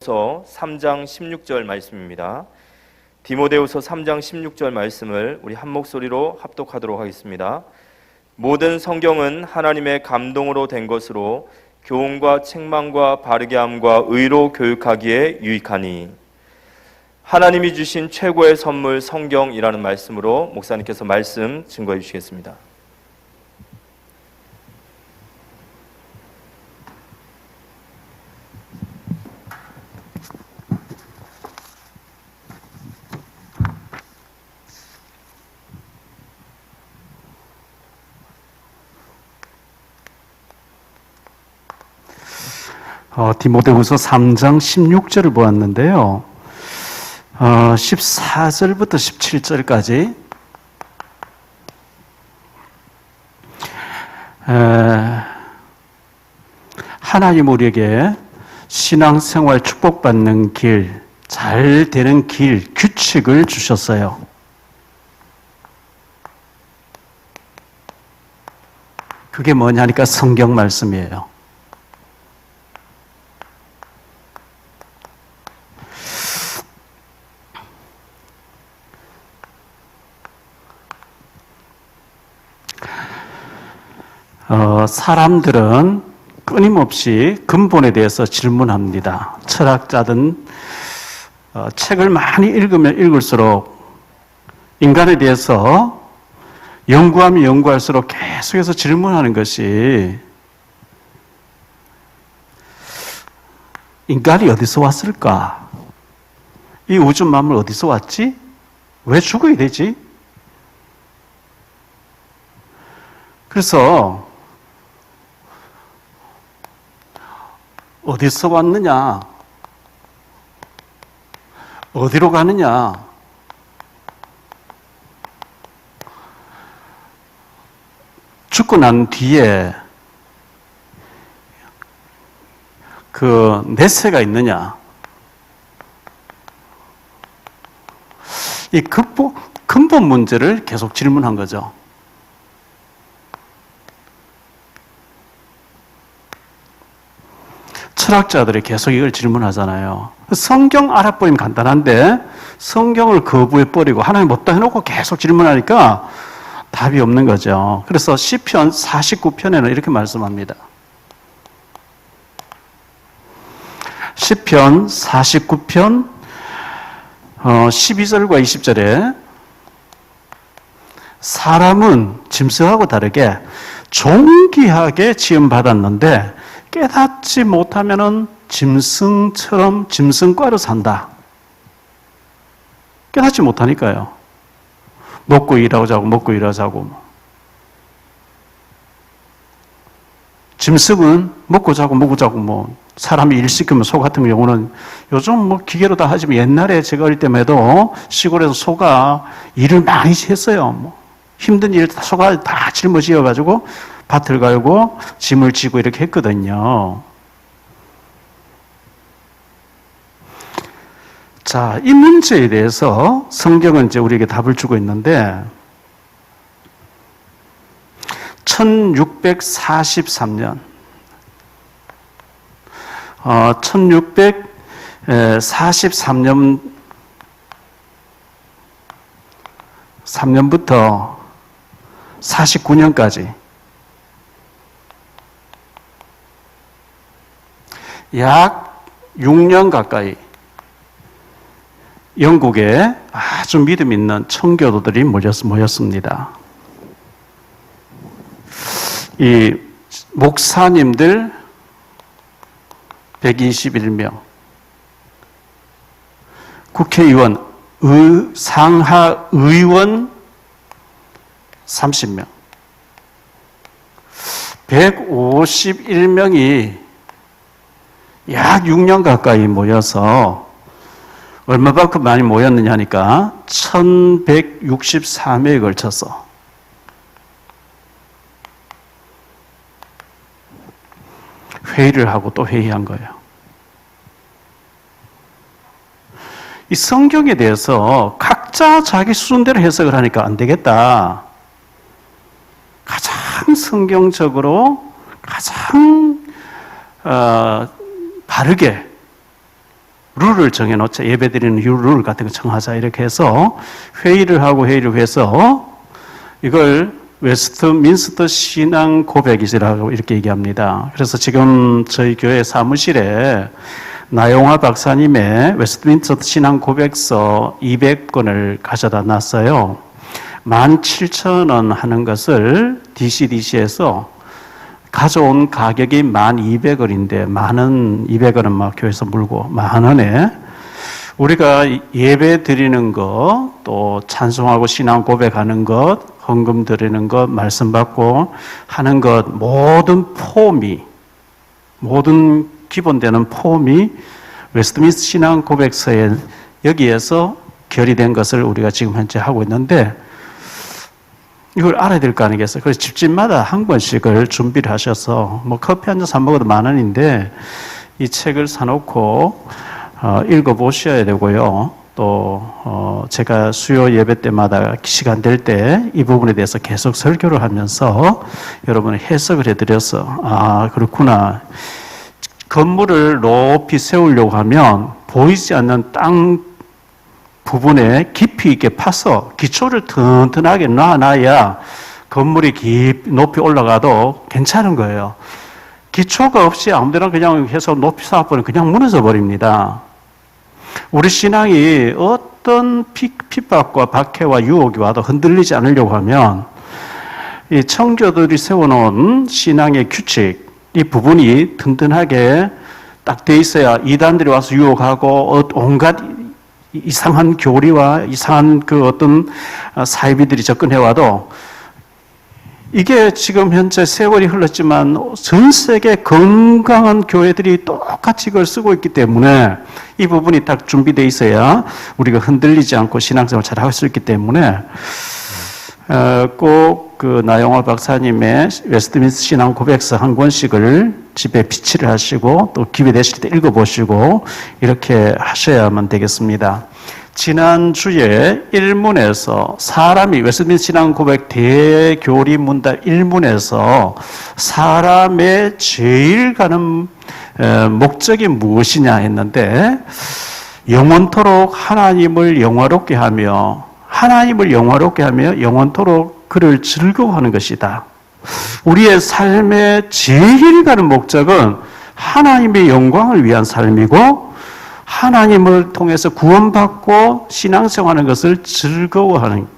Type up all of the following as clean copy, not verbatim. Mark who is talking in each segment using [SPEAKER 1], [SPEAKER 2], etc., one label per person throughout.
[SPEAKER 1] 디모데후서 3장 16절 말씀입니다. 디모데후서 3장 16절 말씀을 우리 한 목소리로 합독하도록 하겠습니다. 모든 성경은 하나님의 감동으로 된 것으로 교훈과 책망과 바르게 함과 의로 교육하기에 유익하니. 하나님이 주신 최고의 선물 성경이라는 말씀으로 목사님께서 말씀 증거해 주시겠습니다.
[SPEAKER 2] 디모데후서 3장 16절을 보았는데요. 14절부터 17절까지 하나님 우리에게 신앙생활 축복받는 길, 잘 되는 길, 규칙을 주셨어요. 그게 뭐냐니까 성경 말씀이에요. 사람들은 끊임없이 근본에 대해서 질문합니다. 철학자든 책을 많이 읽으면 읽을수록 인간에 대해서 연구하면 연구할수록 계속해서 질문하는 것이 인간이 어디서 왔을까? 이 우주 만물 어디서 왔지? 왜 죽어야 되지? 그래서 어디서 왔느냐? 어디로 가느냐? 죽고 난 뒤에 그 내세가 있느냐? 이 근본 문제를 계속 질문한 거죠. 철학자들이 계속 이걸 질문하잖아요. 성경 알아보면 간단한데 성경을 거부해버리고 하나님 없다 해놓고 계속 질문하니까 답이 없는 거죠. 그래서 시편 49편에는 이렇게 말씀합니다. 시편 49편 12절과 20절에 사람은 짐승하고 다르게 존귀하게 지음받았는데 깨닫지 못하면은 짐승처럼 짐승과로 산다. 깨닫지 못하니까요. 먹고 일하자고 먹고 일하자고. 짐승은 먹고 자고 먹고 자고 사람이 일 시키면 소 같은 경우는 요즘 기계로 다 하지만 옛날에 제가 어릴 때만 해도 시골에서 소가 일을 많이 했어요. 힘든 일 소가 다 짊어지어 가지고 밭을 갈고 짐을 지고 이렇게 했거든요. 자, 이 문제에 대해서 성경은 이제 우리에게 답을 주고 있는데 1643년 1643년부터 49년까지 약 6년 가까이 영국에 아주 믿음 있는 청교도들이 모였습니다. 이 목사님들 121명, 국회의원, 상하 의원 30명, 151명이 약 6년 가까이 모여서 얼마만큼 많이 모였느냐 하니까 1163회에 걸쳐서 회의를 하고 또 회의한 거예요. 이 성경에 대해서 각자 자기 수준대로 해석을 하니까 안 되겠다. 가장 성경적으로 가장 바르게 룰을 정해놓자. 예배드리는 룰 같은 거 정하자. 이렇게 해서 회의를 해서 이걸 웨스트민스터 신앙 고백이라고 이렇게 얘기합니다. 그래서 지금 저희 교회 사무실에 나용화 박사님의 웨스트민스터 신앙 고백서 200권을 가져다 놨어요. 17,000원 하는 것을 DCDC에서 가져온 가격이 1,200원인데 만원 200원은 막 교회에서 물고 10,000원에 우리가 예배 드리는 것, 또 찬송하고 신앙 고백하는 것, 헌금 드리는 것, 말씀 받고 하는 것 모든 기본되는 폼이 웨스트민스터 신앙 고백서에 여기에서 결의된 것을 우리가 지금 현재 하고 있는데 이걸 알아야 될 거 아니겠어요? 그래서 집집마다 한 권씩을 준비를 하셔서 뭐 커피 한 잔 사 먹어도 10,000원인데 이 책을 사놓고 읽어보셔야 되고요. 또 제가 수요 예배 때마다 시간 될 때 이 부분에 대해서 계속 설교를 하면서 여러분의 해석을 해드려서 그렇구나. 건물을 높이 세우려고 하면 보이지 않는 땅 부분에 깊이 있게 파서 기초를 튼튼하게 놔야 건물이 높이 올라가도 괜찮은 거예요. 기초가 없이 아무데나 그냥 해서 높이 쌓아버리면 그냥 무너져 버립니다. 우리 신앙이 어떤 핍박과 박해와 유혹이 와도 흔들리지 않으려고 하면 이 청교들이 세워놓은 신앙의 규칙, 이 부분이 튼튼하게 딱 돼 있어야 이단들이 와서 유혹하고 온갖 이상한 교리와 이상한 그 어떤 사이비들이 접근해와도 이게 지금 현재 세월이 흘렀지만 전 세계 건강한 교회들이 똑같이 이걸 쓰고 있기 때문에 이 부분이 딱 준비되어 있어야 우리가 흔들리지 않고 신앙생활을 잘 할 수 있기 때문에 꼭 그 나용화 박사님의 웨스트민스터 신앙 고백서 한 권씩을 집에 비치를 하시고 또 기회 되실 때 읽어보시고 이렇게 하셔야만 되겠습니다. 지난주에 1문에서 사람이 웨스트민스터 신앙 고백 대교리 문답 1문에서 사람의 제일 가는 목적이 무엇이냐 했는데 영원토록 하나님을 영화롭게 하며 영원토록 그를 즐거워하는 것이다. 우리의 삶의 제일 가는 목적은 하나님의 영광을 위한 삶이고 하나님을 통해서 구원받고 신앙생활하는 것을 즐거워하는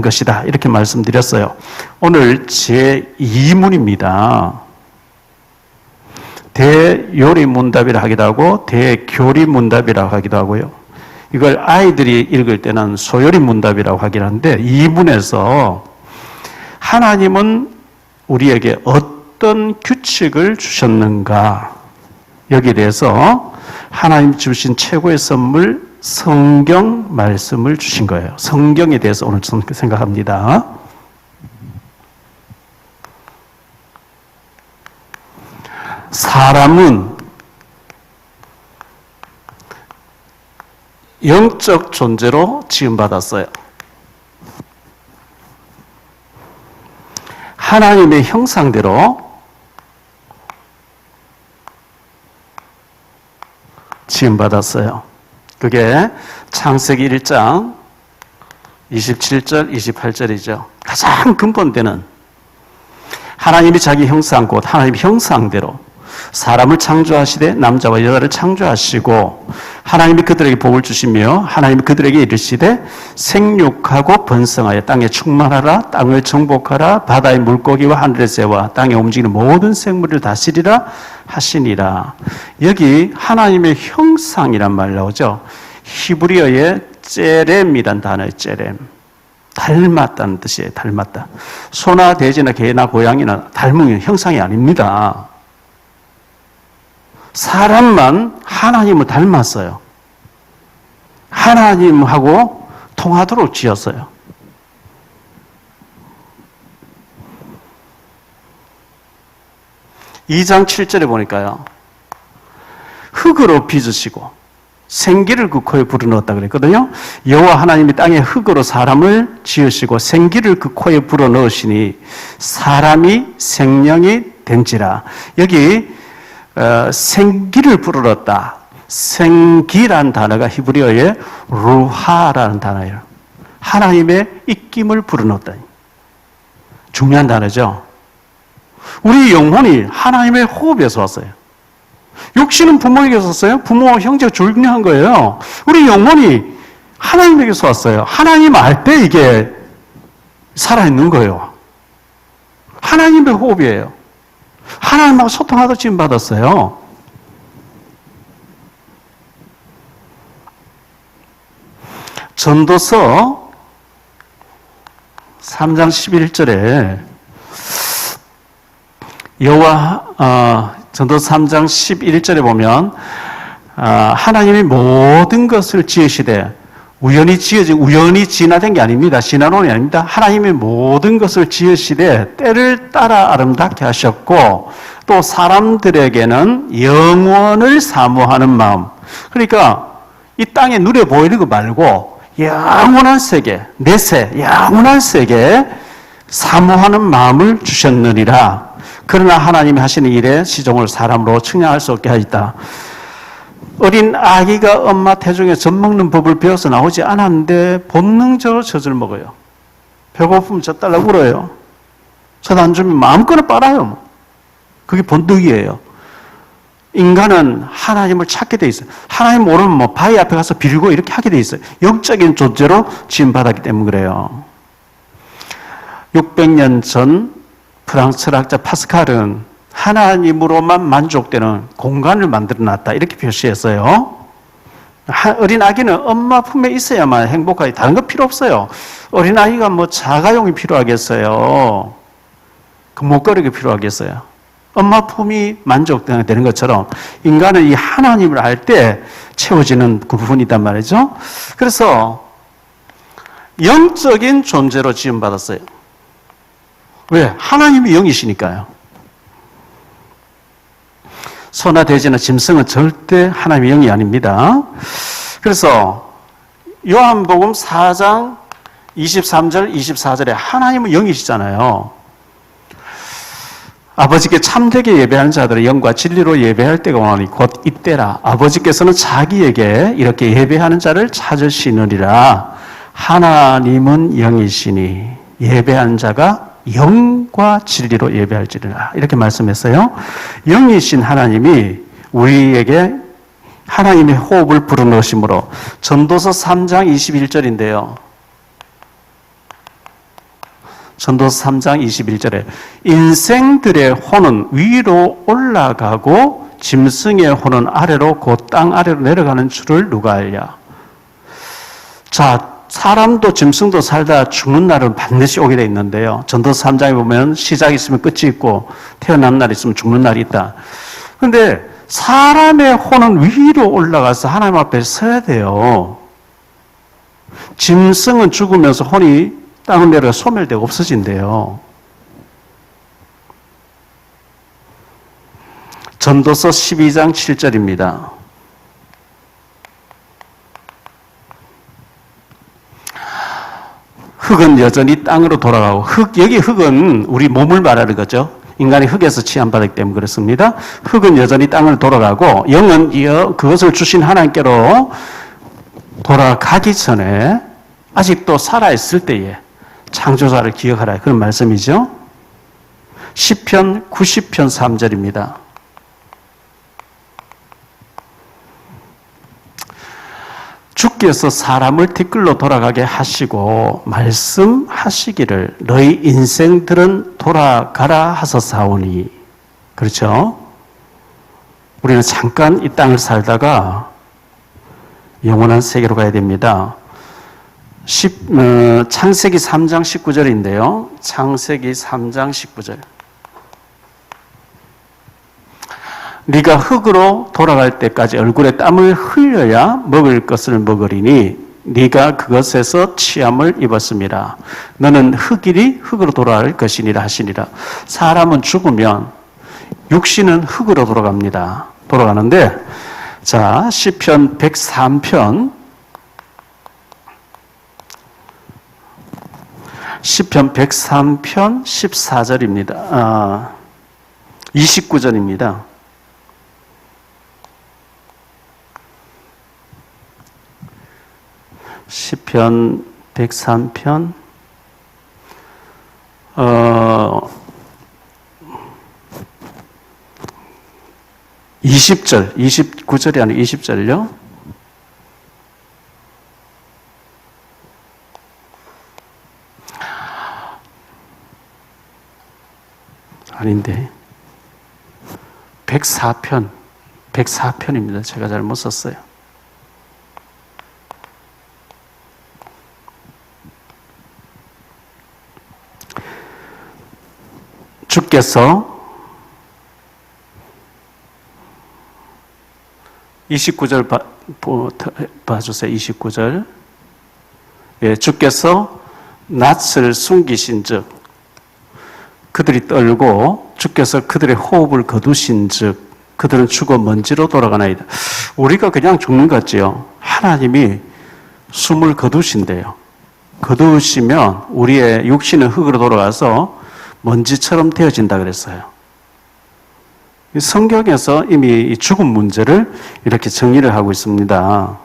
[SPEAKER 2] 것이다. 이렇게 말씀드렸어요. 오늘 제2문입니다. 대요리 문답이라 하기도 하고 대교리 문답이라고 하기도 하고요. 이걸 아이들이 읽을 때는 소요리 문답이라고 하긴 한데 2문에서 하나님은 우리에게 어떤 규칙을 주셨는가 여기에 대해서 하나님 주신 최고의 선물 성경 말씀을 주신 거예요. 성경에 대해서 오늘 좀 생각합니다. 사람은 영적 존재로 지음받았어요. 하나님의 형상대로 지음받았어요. 그게 창세기 1장 27절, 28절이죠. 가장 근본되는 하나님이 자기 형상, 곧 하나님의 형상대로 사람을 창조하시되 남자와 여자를 창조하시고 하나님이 그들에게 복을 주시며 하나님이 그들에게 이르시되 생육하고 번성하여 땅에 충만하라 땅을 정복하라 바다의 물고기와 하늘의 새와 땅에 움직이는 모든 생물을 다스리라 하시니라. 여기 하나님의 형상이란 말 나오죠. 히브리어의 째렘이란 단어의 째렘. 닮았다는 뜻이에요. 닮았다. 소나 돼지나 개나 고양이나 닮은 형상이 아닙니다. 사람만 하나님을 닮았어요. 하나님하고 통하도록 지었어요. (2장 7절에) 보니까요. 흙으로 빚으시고 생기를 그 코에 불어넣었다 그랬거든요. 여호와 하나님이 땅에 흙으로 사람을 지으시고 생기를 그 코에 불어넣으시니 사람이 생명이 된지라. 여기 생기를 불어넣었다. 생기란 단어가 히브리어의 루하라는 단어예요. 하나님의 입김을 불어넣었다. 중요한 단어죠. 우리 영혼이 하나님의 호흡에서 왔어요. 육신은 부모에게서 왔어요. 부모와 형제가 중요한 거예요. 우리 영혼이 하나님에게서 왔어요. 하나님 알 때 이게 살아있는 거예요. 하나님의 호흡이에요. 하나님하고 소통하다 지금 받았어요. 전도서 3장 11절에 전도서 3장 11절에 보면 하나님이 모든 것을 지으시되 우연히 진화된 게 아닙니다. 진화론이 아닙니다. 하나님이 모든 것을 지으시되 때를 따라 아름답게 하셨고 또 사람들에게는 영원을 사모하는 마음. 그러니까 이 땅에 눈에 보이는 거 말고 영원한 세계, 내세, 영원한 세계 사모하는 마음을 주셨느니라. 그러나 하나님이 하시는 일에 시종을 사람으로 측량할 수 없게 하였다. 어린 아기가 엄마 태중에 젖 먹는 법을 배워서 나오지 않았는데 본능적으로 젖을 먹어요. 배고프면 젖 달라고 울어요. 젖 안 주면 마음껏 빨아요. 그게 본능이에요. 인간은 하나님을 찾게 돼 있어요. 하나님 모르면 뭐 바위 앞에 가서 빌고 이렇게 하게 돼 있어요. 영적인 존재로 지음받았기 때문에 그래요. 600년 전 프랑스 철학자 파스칼은 하나님으로만 만족되는 공간을 만들어 놨다. 이렇게 표시했어요. 어린 아기는 엄마 품에 있어야만 행복하게, 다른 거 필요 없어요. 어린 아이가 뭐 자가용이 필요하겠어요. 그 목걸이가 필요하겠어요. 엄마 품이 만족되는 것처럼 인간은 이 하나님을 알 때 채워지는 그 부분이 있단 말이죠. 그래서 영적인 존재로 지음받았어요. 왜? 하나님이 영이시니까요. 소나 돼지나 짐승은 절대 하나님의 영이 아닙니다. 그래서 요한복음 4장 23절, 24절에 하나님은 영이시잖아요. 아버지께 참되게 예배하는 자들의 영과 진리로 예배할 때가 오나니 곧 이때라. 아버지께서는 자기에게 이렇게 예배하는 자를 찾으시느니라. 하나님은 영이시니 예배하는 자가 영과 진리로 예배할지니라. 이렇게 말씀했어요. 영이신 하나님이 우리에게 하나님의 호흡을 불어넣으심으로 전도서 3장 21절인데요. 전도서 3장 21절에 인생들의 혼은 위로 올라가고 짐승의 혼은 아래로 곧 땅 아래로 내려가는 줄을 누가 알랴. 자, 사람도 짐승도 살다 죽는 날은 반드시 오게 돼 있는데요. 전도서 3장에 보면 시작이 있으면 끝이 있고 태어난 날이 있으면 죽는 날이 있다. 그런데 사람의 혼은 위로 올라가서 하나님 앞에 서야 돼요. 짐승은 죽으면서 혼이 땅을 내려가 소멸되고 없어진대요. 전도서 12장 7절입니다. 흙은 여전히 땅으로 돌아가고 여기 흙은 우리 몸을 말하는 거죠. 인간이 흙에서 취함받았기 때문에 그렇습니다. 흙은 여전히 땅을 돌아가고 영은 그것을 주신 하나님께로 돌아가기 전에 아직도 살아있을 때에 창조자를 기억하라. 그런 말씀이죠. 시편 90편 3절입니다. 주께서 사람을 티끌로 돌아가게 하시고 말씀하시기를 너희 인생들은 돌아가라 하소사오니. 그렇죠? 우리는 잠깐 이 땅을 살다가 영원한 세계로 가야 됩니다. 창세기 3장 19절인데요. 창세기 3장 19절. 네가 흙으로 돌아갈 때까지 얼굴에 땀을 흘려야 먹을 것을 먹으리니 네가 그것에서 취함을 입었습니다. 너는 흙이니 흙으로 돌아갈 것이니라 하시니라. 사람은 죽으면 육신은 흙으로 돌아가는데 자, 시편 103편 14절입니다. 29절입니다. 시편 103편 20절, 29절이 아니고 20절요. 아닌데 104편입니다. 제가 잘못 썼어요. 주께서 29절 봐주세요. 29절. 예, 주께서 낯을 숨기신 즉 그들이 떨고 주께서 그들의 호흡을 거두신 즉 그들은 죽어 먼지로 돌아가나이다. 우리가 그냥 죽는 것 같지요. 하나님이 숨을 거두신대요. 거두시면 우리의 육신은 흙으로 돌아가서 먼지처럼 되어진다 그랬어요. 성경에서 이미 이 죽음 문제를 이렇게 정의를 하고 있습니다.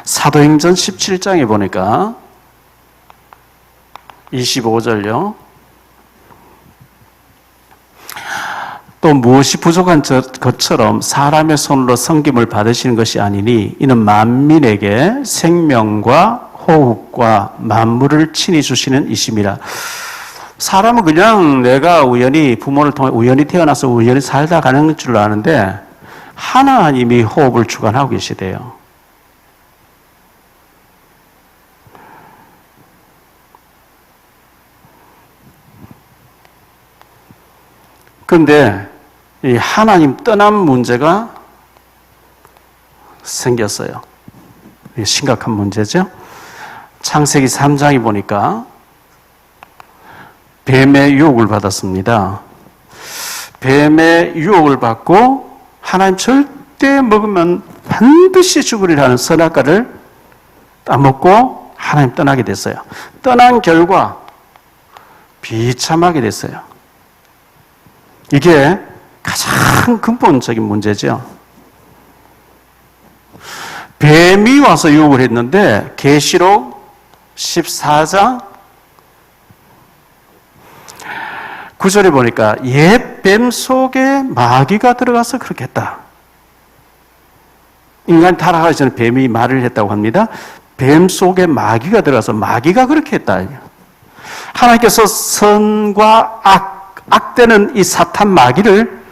[SPEAKER 2] 사도행전 17장에 보니까 25절요. 또 무엇이 부족한 것처럼 사람의 손으로 섬김을 받으시는 것이 아니니 이는 만민에게 생명과 호흡과 만물을 친히 주시는 이심이라. 사람은 그냥 내가 우연히 부모를 통해 우연히 태어나서 우연히 살다 가는 줄 아는데 하나님이 호흡을 주관하고 계시대요. 그런데 이 하나님 떠남 문제가 생겼어요. 이게 심각한 문제죠. 창세기 3장에 보니까 뱀의 유혹을 받았습니다. 뱀의 유혹을 받고 하나님 절대 먹으면 반드시 죽으리라는 선악과를 따먹고 하나님 떠나게 됐어요. 떠난 결과 비참하게 됐어요. 이게 가장 근본적인 문제죠. 뱀이 와서 유혹을 했는데 계시록 14장 9절에 보니까 옛 뱀 속에 마귀가 들어가서 그렇게 했다. 인간이 타락하기 전에 뱀이 말을 했다고 합니다. 뱀 속에 마귀가 들어가서 마귀가 그렇게 했다. 하나님께서 선과 악되는 이 사탄 마귀를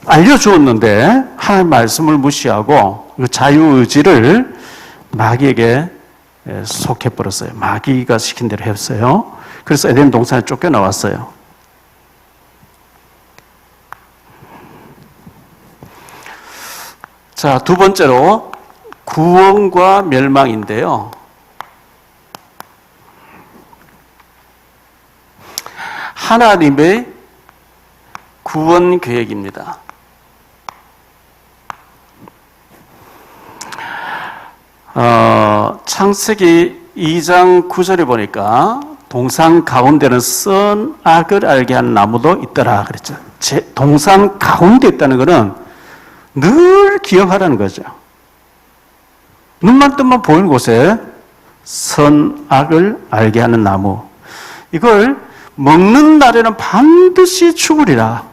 [SPEAKER 2] 알려주었는데 하나님 말씀을 무시하고 자유의지를 마귀에게 속해버렸어요. 마귀가 시킨 대로 했어요. 그래서 에덴 동산에 쫓겨나왔어요. 자, 두 번째로 구원과 멸망인데요. 하나님의 구원 계획입니다. 창세기 2장 9절에 보니까 동산 가운데는 선악을 알게 하는 나무도 있더라 그랬죠. 동산 가운데 있다는 것은 늘 기억하라는 거죠. 눈만 뜨면 보이는 곳에 선악을 알게 하는 나무. 이걸 먹는 날에는 반드시 죽으리라.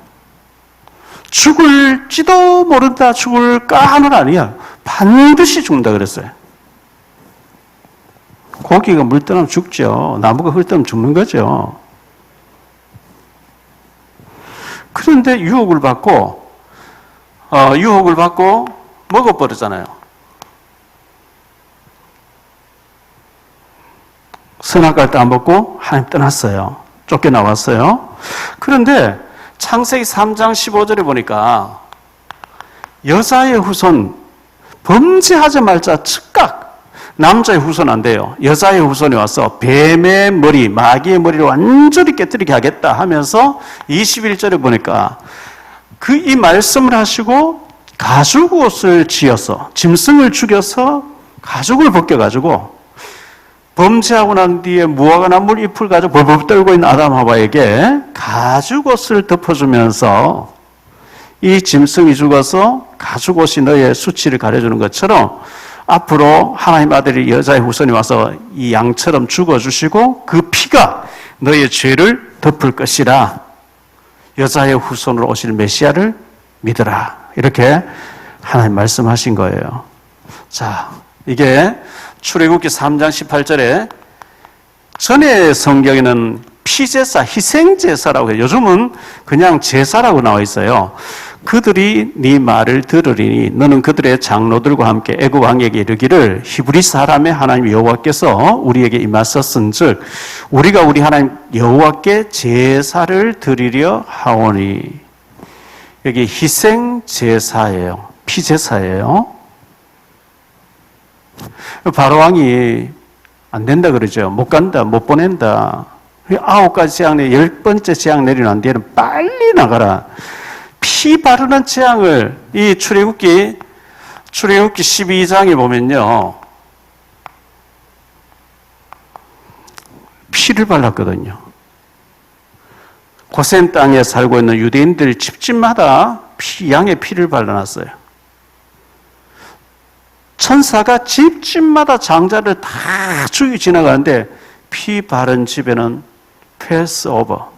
[SPEAKER 2] 죽을지도 모른다, 죽을까는 아니야. 반드시 죽는다 그랬어요. 고기가 물 떠나면 죽죠. 나무가 흙 떠나면 죽는 거죠. 그런데 유혹을 받고 먹어버리잖아요. 선악과를 따먹고 하나님 떠났어요. 쫓겨나왔어요. 그런데 창세기 3장 15절에 보니까 여자의 후손 범죄하지 말자 즉각 남자의 후손 안 돼요. 여자의 후손이 와서 뱀의 머리, 마귀의 머리를 완전히 깨뜨리게 하겠다 하면서 21절에 보니까 이 말씀을 하시고 가죽옷을 지어서 짐승을 죽여서 가죽을 벗겨가지고 범죄하고 난 뒤에 무화과 나물 잎을 가지고 벌벌 떨고 있는 아담 하와에게 가죽옷을 덮어주면서 이 짐승이 죽어서 가죽옷이 너의 수치를 가려주는 것처럼 앞으로 하나님 아들이 여자의 후손이 와서 이 양처럼 죽어주시고 그 피가 너의 죄를 덮을 것이라. 여자의 후손으로 오실 메시아를 믿으라. 이렇게 하나님 말씀하신 거예요. 자, 이게 출애굽기 3장 18절에 전에 성경에는 피제사, 희생제사라고 해요. 요즘은 그냥 제사라고 나와 있어요. 그들이 네 말을 들으리니 너는 그들의 장로들과 함께 애굽 왕에게 이르기를 히브리 사람의 하나님 여호와께서 우리에게 임하셨은즉 우리가 우리 하나님 여호와께 제사를 드리려 하오니. 여기 희생 제사예요. 피제사예요. 바로 왕이 안 된다 그러죠. 못 간다, 못 보낸다. 9가지 재앙 내 10번째 재앙 내리는 뒤에는 빨리 나가라. 피 바르는 재앙을 이 출애굽기 12장에 보면요. 피를 발랐거든요. 고센 땅에 살고 있는 유대인들 집집마다 양의 피를 발라놨어요. 천사가 집집마다 장자를 다 죽이 지나가는데 피 바른 집에는 패스 오버,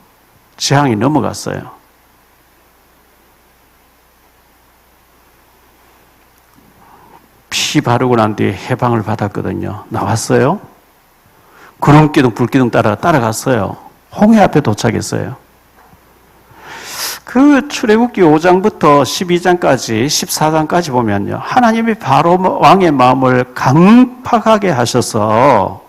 [SPEAKER 2] 재앙이 넘어갔어요. 피 바르고 난 뒤에 해방을 받았거든요. 나왔어요. 구름기둥, 불기둥 따라갔어요. 홍해 앞에 도착했어요. 그 출애굽기 5장부터 12장까지 14장까지 보면요. 하나님이 바로 왕의 마음을 강팍하게 하셔서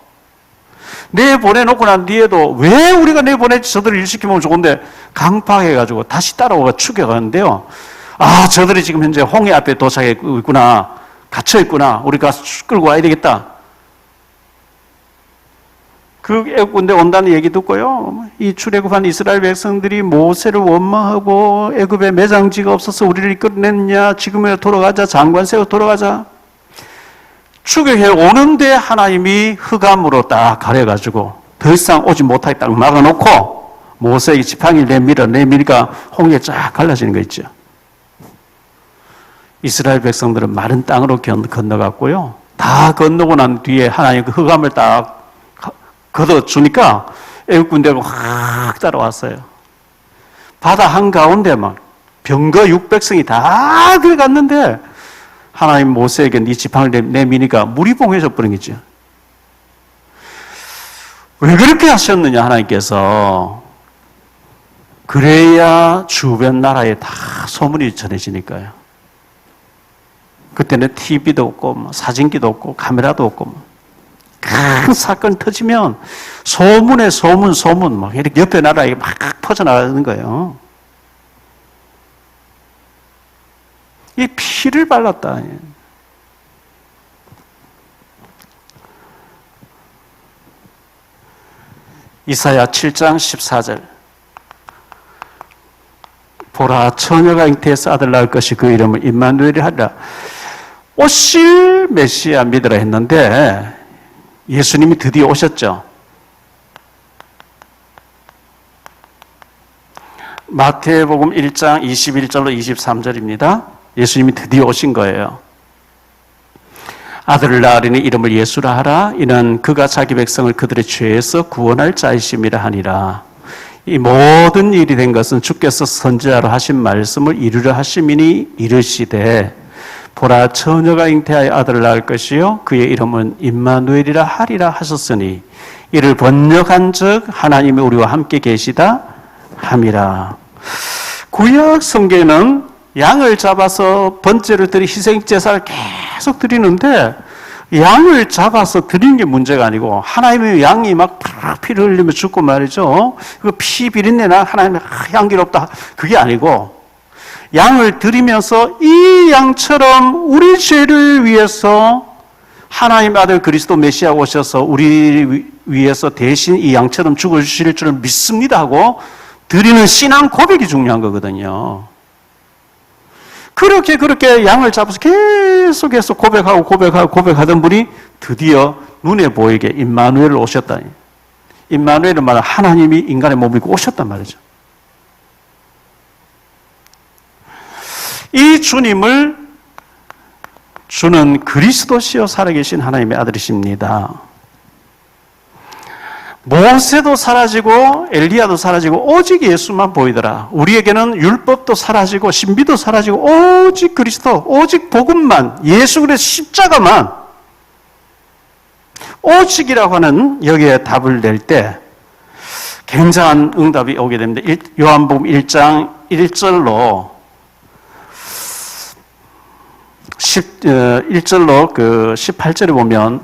[SPEAKER 2] 내보내놓고 난 뒤에도 왜 우리가 내보냈지 저들을 일시키면 좋은데 강팍해가지고 다시 따라오가 죽여가는데요. 아, 저들이 지금 현재 홍해 앞에 도착했고 있구나. 갇혀있구나. 우리가 끌고 와야 되겠다. 그 애굽군대 온다는 얘기 듣고요. 이 출애굽한 이스라엘 백성들이 모세를 원망하고 애굽에 매장지가 없어서 우리를 이끌어냈느냐. 지금이라도 돌아가자. 장관 세워 돌아가자. 추격해 오는데 하나님이 흑암으로 딱 가려가지고 더 이상 오지 못하게 딱 막아놓고 모세에게 지팡이를 내밀으니까 홍해 쫙 갈라지는 거 있죠. 이스라엘 백성들은 마른 땅으로 건너갔고요. 다 건너고 난 뒤에 하나님 그 흑암을 딱 걷어주니까 애국 군대가 확 따라왔어요. 바다 한가운데 막 병거 600성이 다 들어갔는데 하나님 모세에게 네 지팡이를 내미니까 물이 봉해져 버린 거죠. 왜 그렇게 하셨느냐 하나님께서. 그래야 주변 나라에 다 소문이 전해지니까요. 그때는 TV도 없고 사진기도 없고 카메라도 없고 큰 사건 터지면 소문에 소문 막 이렇게 옆에 나라에 막 퍼져나가는 거예요. 이 피를 발랐다. 이사야 7장 14절. 보라, 처녀가 잉태해서 아들 낳을 것이 그 이름을 임마누엘이 하리라. 오실 메시아 믿으라 했는데 예수님이 드디어 오셨죠. 마태복음 1장 21절로 23절입니다. 예수님이 드디어 오신 거예요. 아들을 낳으리니 이름을 예수라 하라. 이는 그가 자기 백성을 그들의 죄에서 구원할 자이심이라 하니라. 이 모든 일이 된 것은 주께서 선지자로 하신 말씀을 이루려 하심이니 이르시되 보라, 처녀가 잉태하여 아들을 낳을 것이요 그의 이름은 임마누엘이라 하리라 하셨으니 이를 번역한즉 하나님이 우리와 함께 계시다 함이라. 구약 성경에는 양을 잡아서 번제를 드리 희생제사를 계속 드리는데 양을 잡아서 드리는 게 문제가 아니고 하나님의 양이 막 피를 흘리며 죽고 말이죠. 그 피 비린내나 하나님의 향기롭다 그게 아니고 양을 드리면서 이 양처럼 우리 죄를 위해서 하나님 아들 그리스도 메시아 오셔서 우리 위해서 대신 이 양처럼 죽어주실 줄 믿습니다 하고 드리는 신앙 고백이 중요한 거거든요. 그렇게 양을 잡아서 계속해서 고백하던 분이 드디어 눈에 보이게 임마누엘을 오셨다니. 임마누엘은 말은 하나님이 인간의 몸을 입고 오셨단 말이죠. 이 주님을 주는 그리스도시요 살아계신 하나님의 아들이십니다. 모세도 사라지고 엘리야도 사라지고 오직 예수만 보이더라. 우리에게는 율법도 사라지고 신비도 사라지고 오직 그리스도, 오직 복음만, 예수 그리스도 십자가만, 오직이라고 하는 여기에 답을 낼 때 굉장한 응답이 오게 됩니다. 요한복음 1장 1절로 1절로 그 18절에 보면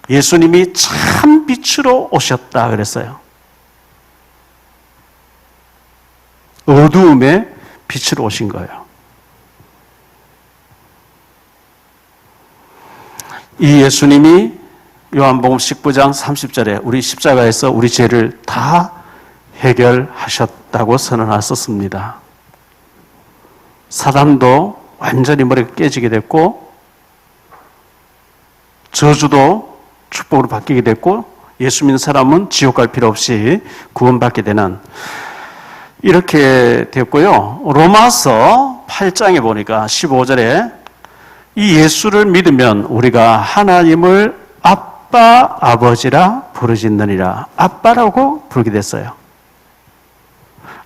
[SPEAKER 2] 예수님이 참 빛으로 오셨다 그랬어요. 어두움에 빛으로 오신 거예요. 이 예수님이 요한복음 19장 30절에 우리 십자가에서 우리 죄를 다 해결하셨다고 선언하셨습니다. 사단도 완전히 머리가 깨지게 됐고 저주도 축복으로 바뀌게 됐고 예수 믿는 사람은 지옥 갈 필요 없이 구원받게 되는 이렇게 됐고요. 로마서 8장에 보니까 15절에 이 예수를 믿으면 우리가 하나님을 아빠, 아버지라 부르짖느니라. 아빠라고 부르게 됐어요.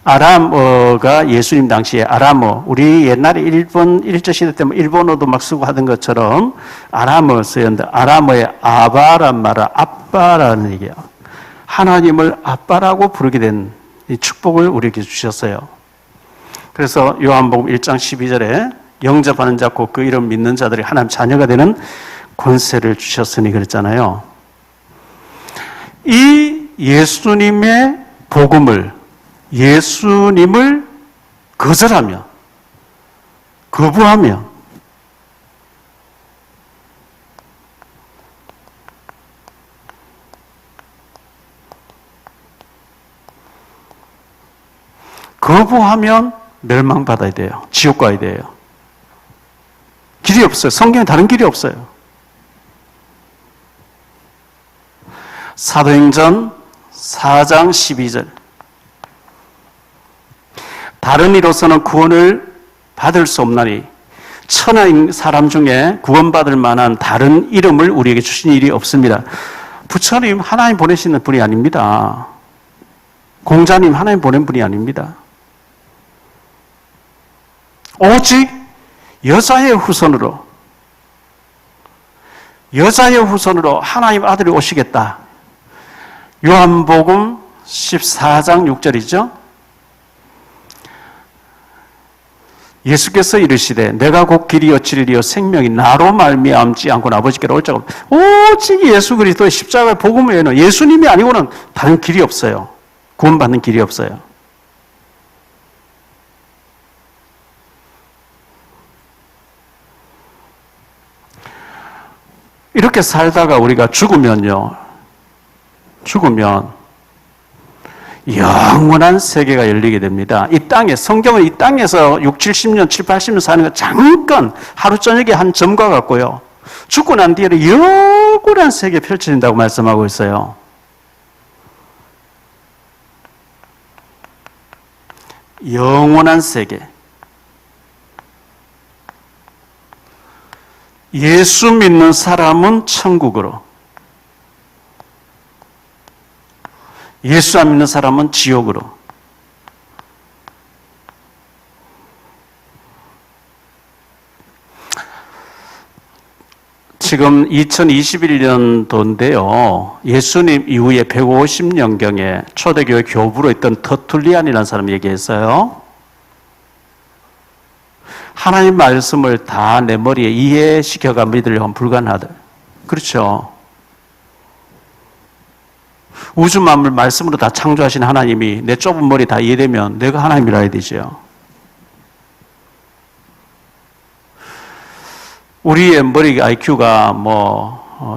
[SPEAKER 2] 아람어가 예수님 당시에 아람어, 우리 옛날에 일제시대 때 일본어도 막 쓰고 하던 것처럼 아람어 쓰였는데 아람어의 아바란 말은 아빠라는 얘기예요. 하나님을 아빠라고 부르게 된 이 축복을 우리에게 주셨어요. 그래서 요한복음 1장 12절에 영접하는 자 곧 그 이름 믿는 자들이 하나님 자녀가 되는 권세를 주셨으니 그랬잖아요. 이 예수님의 복음을 예수님을 거절하며 거부하며 거부하면 멸망받아야 돼요. 지옥 가야 돼요. 길이 없어요. 성경에 다른 길이 없어요. 사도행전 4장 12절 다른 이로서는 구원을 받을 수 없나니 천하 사람 중에 구원받을 만한 다른 이름을 우리에게 주신 일이 없습니다. 부처님 하나님 보내시는 분이 아닙니다. 공자님 하나님 보낸 분이 아닙니다. 오직 여자의 후손으로 하나님 아들이 오시겠다. 요한복음 14장 6절이죠. 예수께서 이르시되 내가 곧 길이요 진리요 생명이 나로 말미암지 않고는 아버지께로 올 자가 없다. 오직 예수 그리스도의 십자가의 복음 외에는 예수님이 아니고는 다른 길이 없어요. 구원받는 길이 없어요. 이렇게 살다가 우리가 죽으면 영원한 세계가 열리게 됩니다. 이 땅에, 성경은 이 땅에서 6, 70년, 7, 80년 사는 거 잠깐 하루 저녁에 한 점과 같고요. 죽고 난 뒤에는 영원한 세계 펼쳐진다고 말씀하고 있어요. 영원한 세계. 예수 믿는 사람은 천국으로, 예수 안 믿는 사람은 지옥으로. 지금 2021년도인데요. 예수님 이후에 150년경에 초대교회 교부로 있던 터툴리안이라는 사람이 얘기했어요. 하나님 말씀을 다 내 머리에 이해시켜가 믿으려면 불가능하다. 그렇죠. 우주 만물 말씀으로 다 창조하신 하나님이 내 좁은 머리 다 이해되면 내가 하나님이라 해야 되죠. 우리의 머리 IQ가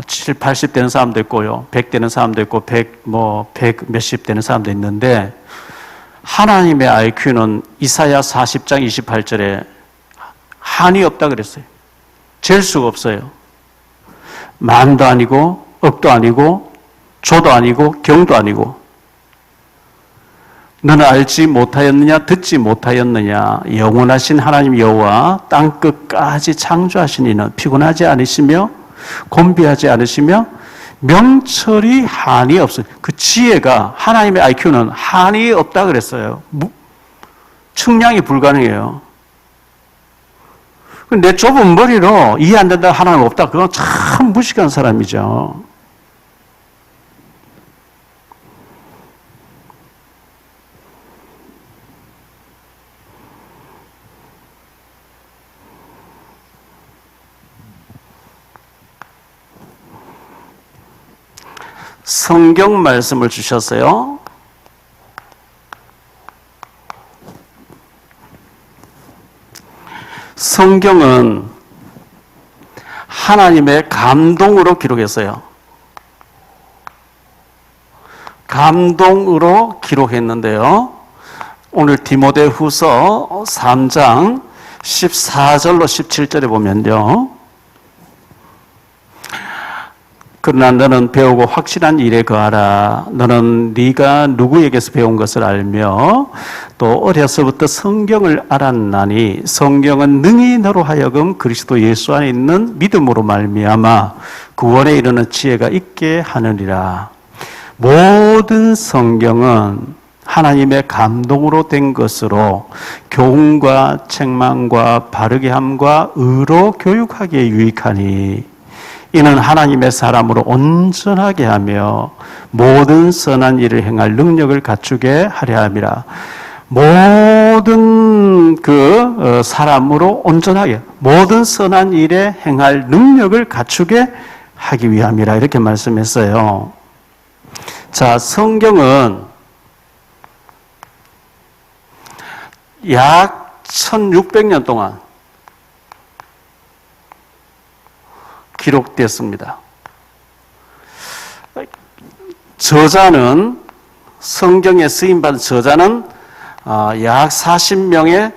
[SPEAKER 2] 7, 80 되는 사람도 있고요. 100 되는 사람도 있고 100 몇십 되는 사람도 있는데 하나님의 IQ는 이사야 40장 28절에 한이 없다 그랬어요. 잴 수가 없어요. 만도 아니고 억도 아니고 조도 아니고 경도 아니고 너는 알지 못하였느냐 듣지 못하였느냐 영원하신 하나님 여호와 땅 끝까지 창조하신 이는 피곤하지 않으시며 곤비하지 않으시며 명철이 한이 없어요. 그 지혜가 하나님의 IQ는 한이 없다 그랬어요. 측량이 불가능해요. 내 좁은 머리로 이해 안 된다 하나님 없다. 그건 참 무식한 사람이죠. 성경 말씀을 주셨어요. 성경은 하나님의 감동으로 기록했어요. 감동으로 기록했는데요. 오늘 디모데후서 3장 14절로 17절에 보면요. 그러나 너는 배우고 확실한 일에 거하라. 너는 네가 누구에게서 배운 것을 알며 또 어려서부터 성경을 알았나니 성경은 능히 너로 하여금 그리스도 예수 안에 있는 믿음으로 말미암아 구원에 이르는 지혜가 있게 하느니라. 모든 성경은 하나님의 감동으로 된 것으로 교훈과 책망과 바르게 함과 의로 교육하기에 유익하니 이는 하나님의 사람으로 온전하게 하며 모든 선한 일을 행할 능력을 갖추게 하려 함이라. 모든 사람으로 온전하게 모든 선한 일에 행할 능력을 갖추게 하기 위함이라 이렇게 말씀했어요. 자, 성경은 약 1600년 동안 기록됐습니다. 저자는 성경에 쓰임받은 저자는 약 40명의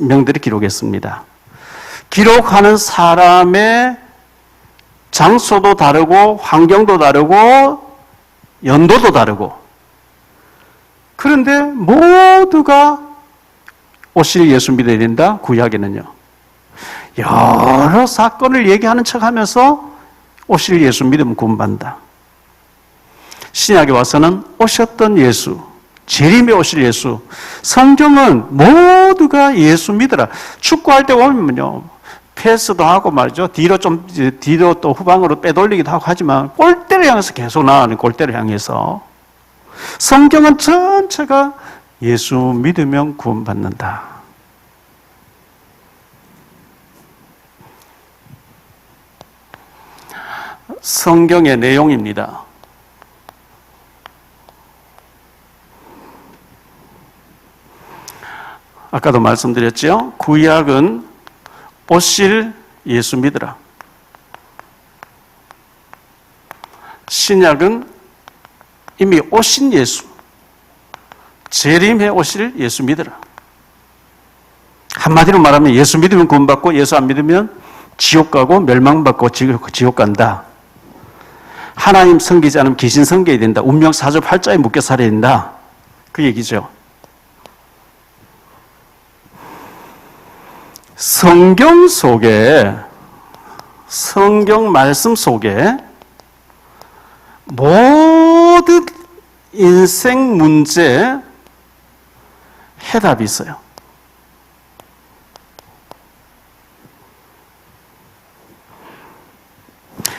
[SPEAKER 2] 명들이 기록했습니다. 기록하는 사람의 장소도 다르고 환경도 다르고 연도도 다르고 그런데 모두가 오실 예수 믿어야 된다. 구약에는요. 여러 사건을 얘기하는 척하면서 오실 예수 믿으면 구원받는다. 신약에 와서는 오셨던 예수, 재림에 오실 예수. 성경은 모두가 예수 믿으라. 축구할 때 보면요, 패스도 하고 말이죠. 뒤로 또 후방으로 빼돌리기도 하고 하지만 골대를 향해서 계속 나가는 골대를 향해서 성경은 전체가 예수 믿으면 구원받는다. 성경의 내용입니다. 아까도 말씀드렸죠. 구약은 오실 예수 믿으라. 신약은 이미 오신 예수, 재림해 오실 예수 믿으라. 한마디로 말하면 예수 믿으면 구원받고 예수 안 믿으면 지옥 가고 멸망받고 지옥 간다. 하나님 섬기지 않으면 귀신 섬겨야 된다. 운명 사주 팔자에 묶여 살아야 된다. 그 얘기죠. 성경 속에, 성경 말씀 속에 모든 인생 문제에 해답이 있어요.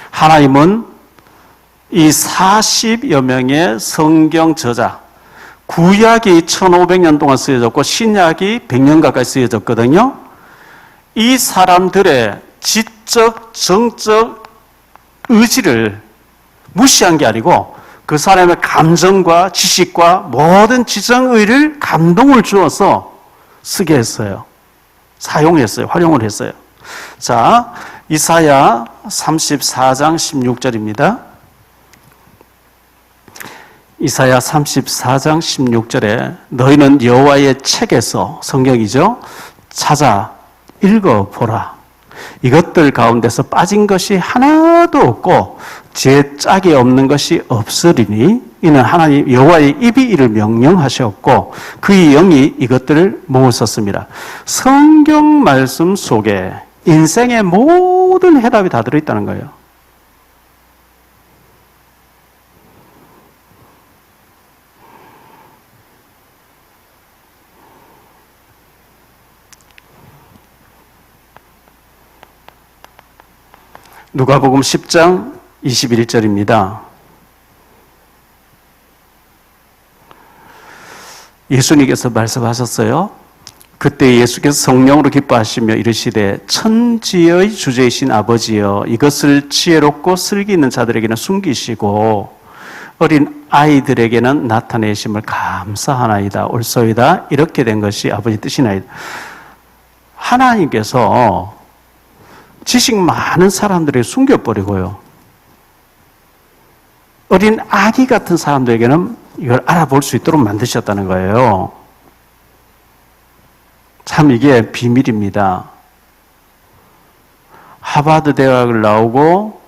[SPEAKER 2] 하나님은 이 40여 명의 성경 저자, 구약이 1500년 동안 쓰여졌고 신약이 100년 가까이 쓰여졌거든요. 이 사람들의 지적, 정적 의지를 무시한 게 아니고 그 사람의 감정과 지식과 모든 지정의를 감동을 주어서 쓰게 했어요. 사용했어요. 활용을 했어요. 자, 이사야 34장 16절입니다. 이사야 34장 16절에 너희는 여호와의 책에서, 성경이죠, 찾아 읽어보라. 이것들 가운데서 빠진 것이 하나도 없고 제 짝이 없는 것이 없으리니 이는 하나님 여호와의 입이 이를 명령하셨고 그의 영이 이것들을 모으셨습니다. 성경 말씀 속에 인생의 모든 해답이 다 들어있다는 거예요. 누가복음 10장 21절입니다. 예수님께서 말씀하셨어요. 그때 예수께서 성령으로 기뻐하시며 이르시되 천지의 주제이신 아버지여 이것을 지혜롭고 슬기 있는 자들에게는 숨기시고 어린 아이들에게는 나타내심을 감사하나이다. 옳소이다. 이렇게 된 것이 아버지 뜻이나이다. 하나님께서 지식 많은 사람들에게 숨겨버리고요. 어린 아기 같은 사람들에게는 이걸 알아볼 수 있도록 만드셨다는 거예요. 참 이게 비밀입니다. 하버드 대학을 나오고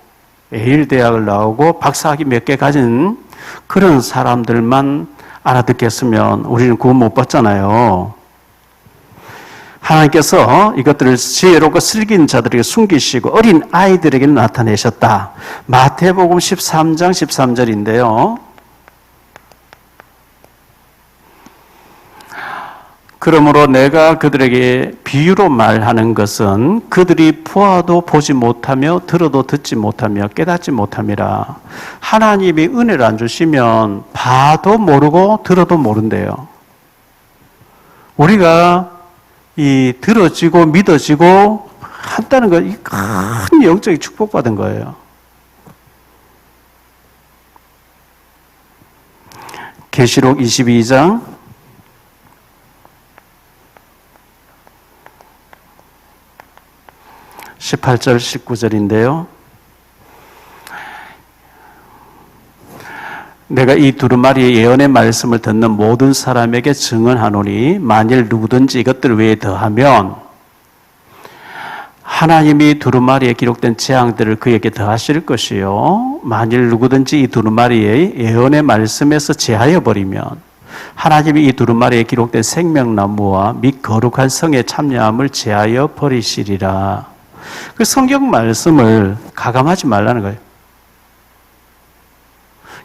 [SPEAKER 2] 예일 대학을 나오고 박사학위 몇 개 가진 그런 사람들만 알아듣겠으면 우리는 구원 못 받잖아요. 하나님께서 이것들을 지혜롭고 슬기 있는 자들에게 숨기시고 어린 아이들에게 나타내셨다. 마태복음 13장 13절인데요. 그러므로 내가 그들에게 비유로 말하는 것은 그들이 보아도 보지 못하며 들어도 듣지 못하며 깨닫지 못함이라. 하나님이 은혜를 안 주시면 봐도 모르고 들어도 모른대요. 우리가 이 들어지고 믿어지고 한다는 건 이 큰 영적인 축복받은 거예요. 계시록 22장 18절 19절인데요. 내가 이 두루마리의 예언의 말씀을 듣는 모든 사람에게 증언하노니 만일 누구든지 이것들 외에 더하면 하나님이 두루마리에 기록된 재앙들을 그에게 더하실 것이요 만일 누구든지 이 두루마리의 예언의 말씀에서 제하여 버리면 하나님이 이 두루마리에 기록된 생명나무와 및 거룩한 성에 참여함을 제하여 버리시리라. 그 성경 말씀을 가감하지 말라는 거예요.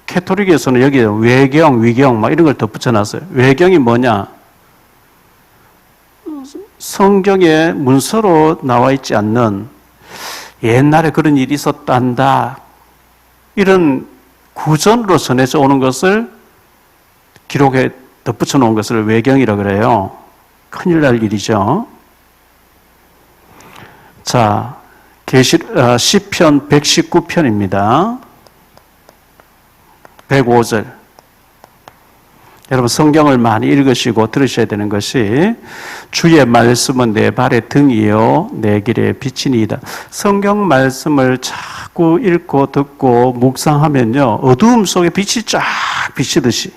[SPEAKER 2] 캐토릭에서는 여기에 외경, 위경 막 이런 걸 덧붙여놨어요. 외경이 뭐냐? 성경에 문서로 나와 있지 않는 옛날에 그런 일이 있었단다. 이런 구전으로 전해져 오는 것을 기록에 덧붙여 놓은 것을 외경이라고 그래요. 큰일 날 일이죠. 자, 시편 119편입니다. 105절. 여러분 성경을 많이 읽으시고 들으셔야 되는 것이 주의 말씀은 내 발의 등이요 내 길의 빛이니이다. 성경 말씀을 자꾸 읽고 듣고 묵상하면요 어두움 속에 빛이 쫙 비치듯이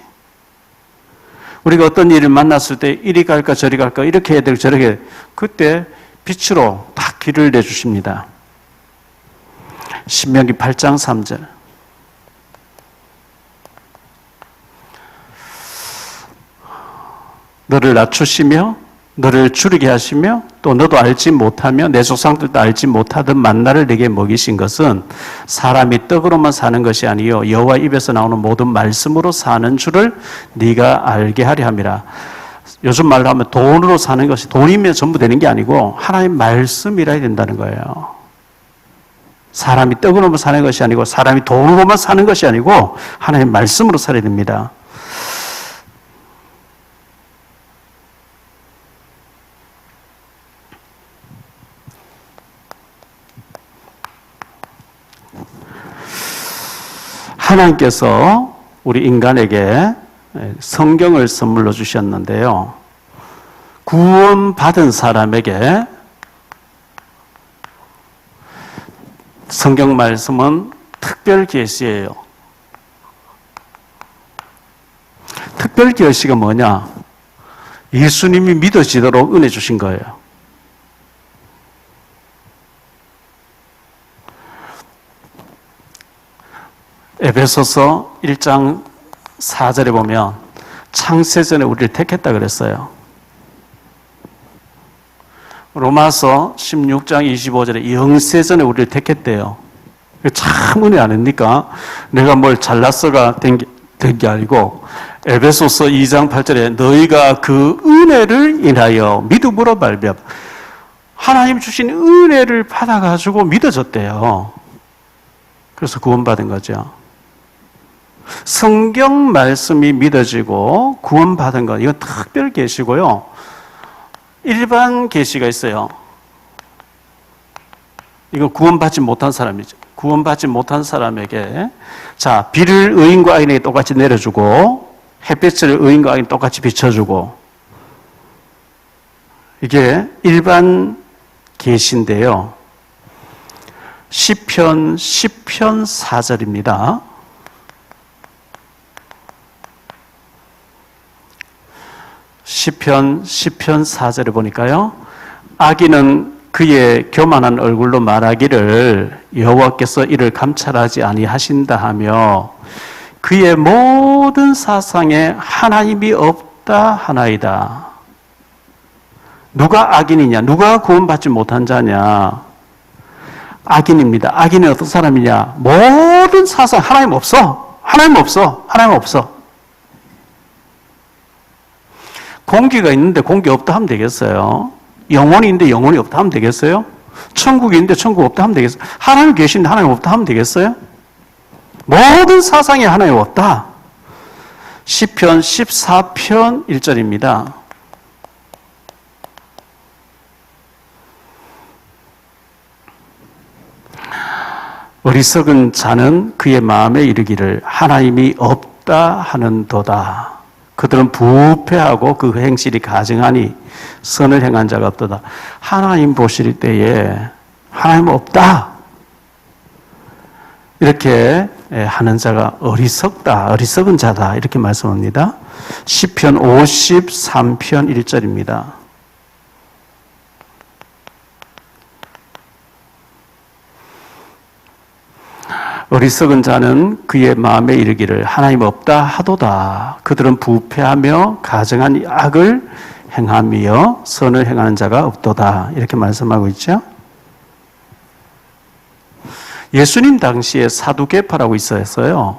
[SPEAKER 2] 우리가 어떤 일을 만났을 때 이리 갈까 저리 갈까 이렇게 해야 되고 저렇게 해야 되고 그때 빛으로 딱 길을 내주십니다. 신명기 8장 3절. 너를 낮추시며 너를 줄이게 하시며 또 너도 알지 못하며 내 조상들도 알지 못하던 만나를 내게 먹이신 것은 사람이 떡으로만 사는 것이 아니요 여호와 입에서 나오는 모든 말씀으로 사는 줄을 네가 알게 하려 함이라. 요즘 말로 하면 돈으로 사는 것이 돈이면 전부 되는 게 아니고 하나님 말씀이라 해야 된다는 거예요. 사람이 떡으로만 사는 것이 아니고 사람이 돈으로만 사는 것이 아니고 하나님 말씀으로 살아야 됩니다. 하나님께서 우리 인간에게 성경을 선물로 주셨는데요. 구원받은 사람에게 성경 말씀은 특별 계시예요. 특별 계시가 뭐냐? 예수님이 믿어지도록 은혜 주신 거예요. 에베소서 1장 4절에 보면 창세전에 우리를 택했다 그랬어요. 로마서 16장 25절에 영세전에 우리를 택했대요. 참 은혜 아닙니까? 내가 뭘 잘났어가 된 게 아니고, 에베소서 2장 8절에 너희가 그 은혜를 인하여 믿음으로 말미암아 하나님 주신 은혜를 받아가지고 믿어졌대요. 그래서 구원받은 거죠. 성경 말씀이 믿어지고 구원받은 것, 이건 특별 계시고요. 일반 계시가 있어요. 이거 구원받지 못한 사람이죠. 구원받지 못한 사람에게, 자, 비를 의인과 악인에게 똑같이 내려주고, 햇빛을 의인과 악인 똑같이 비춰주고, 이게 일반 계시인데요. 시편 4절입니다. 시편 4절에 보니까요. 악인은 그의 교만한 얼굴로 말하기를 여호와께서 이를 감찰하지 아니하신다 하며 그의 모든 사상에 하나님이 없다 하나이다. 누가 악인이냐? 누가 구원받지 못한 자냐? 악인입니다. 악인은 어떤 사람이냐? 모든 사상, 하나님 없어. 하나님 없어. 하나님 없어. 공기가 있는데 공기 없다 하면 되겠어요? 영혼이 있는데 영혼이 없다 하면 되겠어요? 천국이 있는데 천국 없다 하면 되겠어요? 하나님 계신데 하나님 없다 하면 되겠어요? 모든 사상에 하나님 없다. 시편 14편 1절입니다. 어리석은 자는 그의 마음에 이르기를 하나님이 없다 하는도다. 그들은 부패하고 그 행실이 가증하니 선을 행한 자가 없도다. 하나님 보실 때에 하나님 없다. 이렇게 하는 자가 어리석다. 어리석은 자다. 이렇게 말씀합니다. 시편 53편 1절입니다. 어리석은 자는 그의 마음에 이르기를 하나님 없다 하도다. 그들은 부패하며 가증한 악을 행하며 선을 행하는 자가 없도다. 이렇게 말씀하고 있죠. 예수님 당시에 사두개파라고 있었어요.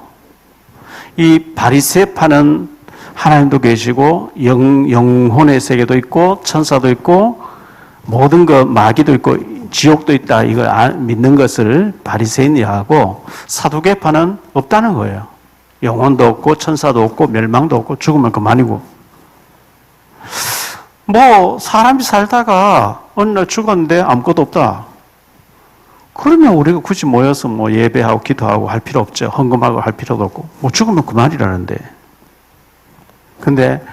[SPEAKER 2] 이 바리새파는 하나님도 계시고 영혼의 세계도 있고 천사도 있고 모든 것 마귀도 있고 지옥도 있다 이걸 믿는 것을 바리새인이 하고 사두개파는 없다는 거예요. 영혼도 없고 천사도 없고 멸망도 없고 죽으면 그만이고. 뭐 사람이 살다가 어느 날 죽었는데 아무것도 없다. 그러면 우리가 굳이 모여서 뭐 예배하고 기도하고 할 필요 없죠. 헌금하고 할 필요도 없고. 뭐 죽으면 그만이라는데. 근데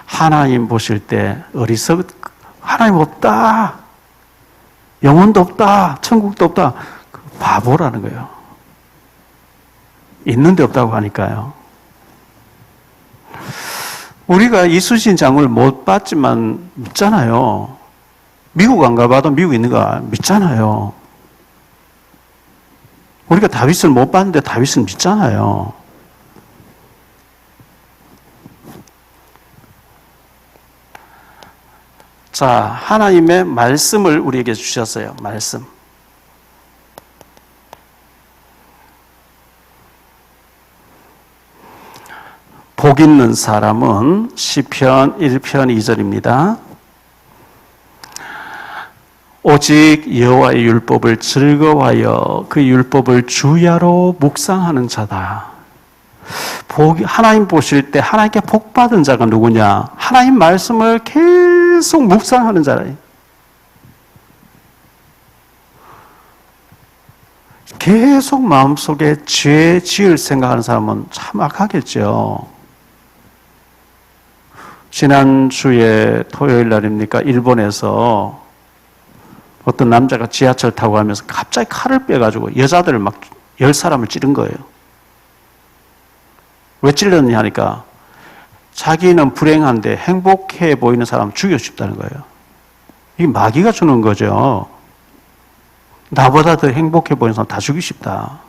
[SPEAKER 2] 하나님 보실 때 하나님 없다. 영혼도 없다. 천국도 없다. 바보라는 거예요. 있는데 없다고 하니까요. 우리가 이순신 장군을 못 봤지만 믿잖아요. 미국 안 가봐도 미국 있는 거 믿잖아요. 우리가 다윗을 못 봤는데 다윗을 믿잖아요. 자, 하나님의 말씀을 우리에게 주셨어요. 말씀. 복 있는 사람은 시편 1편 2절입니다. 오직 여호와의 율법을 즐거워하여 그 율법을 주야로 묵상하는 자다. 하나님 보실 때 하나님께 복 받은 자가 누구냐? 하나님 말씀을 계속 묵상하는 자라. 계속 마음속에 죄 지을 생각하는 사람은 참 악하겠죠. 지난주에 토요일 날입니까? 일본에서 어떤 남자가 지하철 타고 가면서 갑자기 칼을 빼가지고 여자들을 막 10사람을 찌른 거예요. 왜 찔렀냐 하니까 자기는 불행한데 행복해 보이는 사람 죽이고 싶다는 거예요. 이게 마귀가 주는 거죠. 나보다 더 행복해 보이는 사람 다 죽이고 싶다.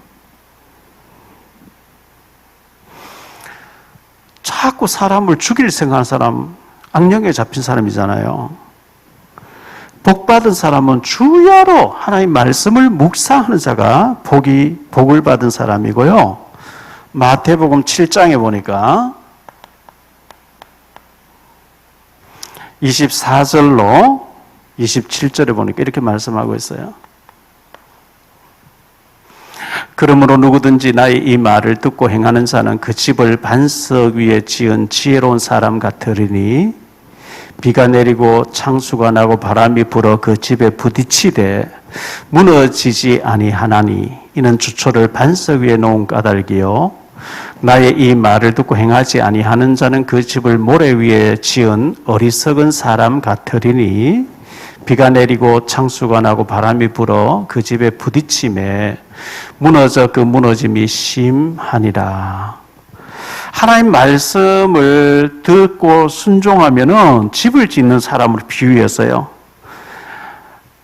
[SPEAKER 2] 자꾸 사람을 죽일 생각하는 사람, 악령에 잡힌 사람이잖아요. 복받은 사람은 주야로 하나님 말씀을 묵상하는 자가 복을 받은 사람이고요. 마태복음 7장에 보니까 24절로 27절에 보니까 이렇게 말씀하고 있어요. 그러므로 누구든지 나의 이 말을 듣고 행하는 자는 그 집을 반석 위에 지은 지혜로운 사람 같으리니 비가 내리고 창수가 나고 바람이 불어 그 집에 부딪히되 무너지지 아니하나니 이는 주초를 반석 위에 놓은 까닭이요 나의 이 말을 듣고 행하지 아니하는 자는 그 집을 모래 위에 지은 어리석은 사람 같으리니 비가 내리고 창수가 나고 바람이 불어 그 집에 부딪힘에 무너져 그 무너짐이 심하니라. 하나님 말씀을 듣고 순종하면은 집을 짓는 사람으로 비유했어요.